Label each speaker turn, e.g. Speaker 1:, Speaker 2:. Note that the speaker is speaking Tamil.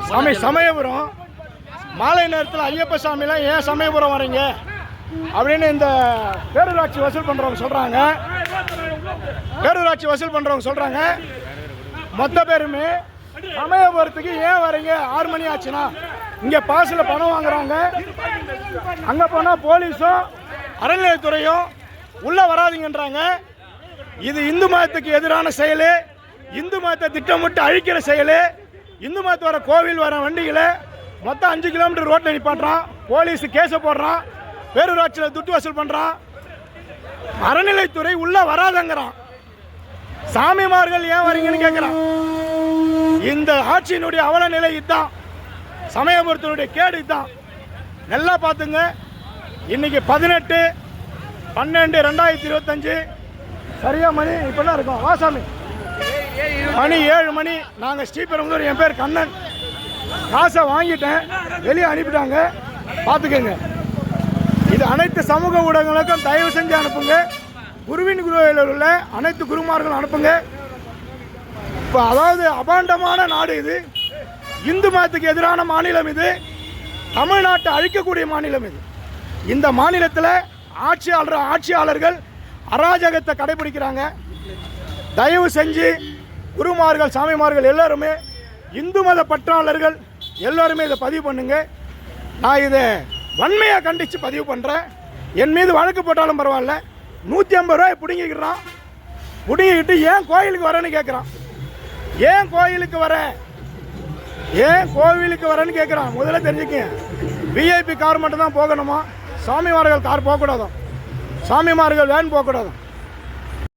Speaker 1: சாமி சமயபுரம் மாலை நேரத்தில் ஐயப்ப சாமிலாம் ஏன் சமயபுரம் வரீங்க அப்படின்னு இந்த பேரூராட்சி வசூல் பண்ணுறவங்க சொல்கிறாங்க. பேரூராட்சி வசூல் பண்ணுறவங்க சொல்கிறாங்க மொத்த பேருமே சமயபுரத்துக்கு ஏன் வரீங்க, 6 மணி ஆச்சுன்னா இங்கே பாசில் பணம் வாங்குறாங்க. அங்கே போனால் போலீஸும் அறநிலையத்துறையும் உள்ளே வராதிங்கன்றாங்க. இது இந்து மதத்துக்கு எதிரான செயல், இந்து மதத்தை திட்டமிட்டு அழிக்கிற செயல். இந்து மதத்து வர கோவில் வர வண்டிகளை மொத்தம் 5 கிலோமீட்டர் ரோட்டில் நிப்பாட்டுறான். போலீஸ் கேஸை போடுறான், பேரூராட்சியில் துட்டு வசூல் பண்ணுறான். அறநிலைத்துறை உள்ளே வராதங்கிறான். சாமிமார்கள் ஏன் வரீங்கன்னு கேட்குறான். இந்த ஆட்சியினுடைய அவல நிலை இதுதான், சமயபுரத்தினுடைய கேடு இதுதான். நல்லா பார்த்துங்க. இன்னைக்கு 18/12/2025 சரியா மணி இப்போதான் இருக்கும். வாசாமி மணி 7 மணி. நாங்கள் ஸ்ரீபெரும்புதூர், என் பேர் கண்ணன். காசை வாங்கிட்டேன், வெளியே அனுப்பிட்டாங்க. பார்த்துக்கங்க. இது அனைத்து சமூக ஊடகங்களுக்கும் தயவு செஞ்சு அனுப்புங்க. குருவின் குருவில் உள்ள அனைத்து குருமார்களும் அனுப்புங்க. இப்போ அதாவது அபாண்டமான நாடு இது, இந்து மதத்துக்கு எதிரான மாநிலம் இது, தமிழ்நாட்டை அழிக்கக்கூடிய மாநிலம் இது. இந்த மாநிலத்தில் ஆட்சியாளர்கள் அராஜகத்தை கடைபிடிக்கிறாங்க. தயவு செஞ்சு குருமார்கள், சாமிமார்கள் எல்லாருமே, இந்து மத பற்றாளர்கள் எல்லாருமே இதை பதிவு பண்ணுங்க. நான் இதை வன்மையாக கண்டித்து பதிவு பண்ணுறேன். என் மீது வழக்கு போட்டாலும் பரவாயில்ல. 150 ரூபாய் பிடுங்கிக்கிறான். பிடுங்கிக்கிட்டு ஏன் கோயிலுக்கு வரேன்னு கேட்குறான். ஏன் கோயிலுக்கு வரேன்னு கேட்குறான். முதல்ல தெரிஞ்சுக்க, விஐபி கார் மட்டும் தான் போகணுமா, சாமிமார்கள் கார் போகக்கூடாதான், சாமிமார்கள் வேன் போகக்கூடாதான்.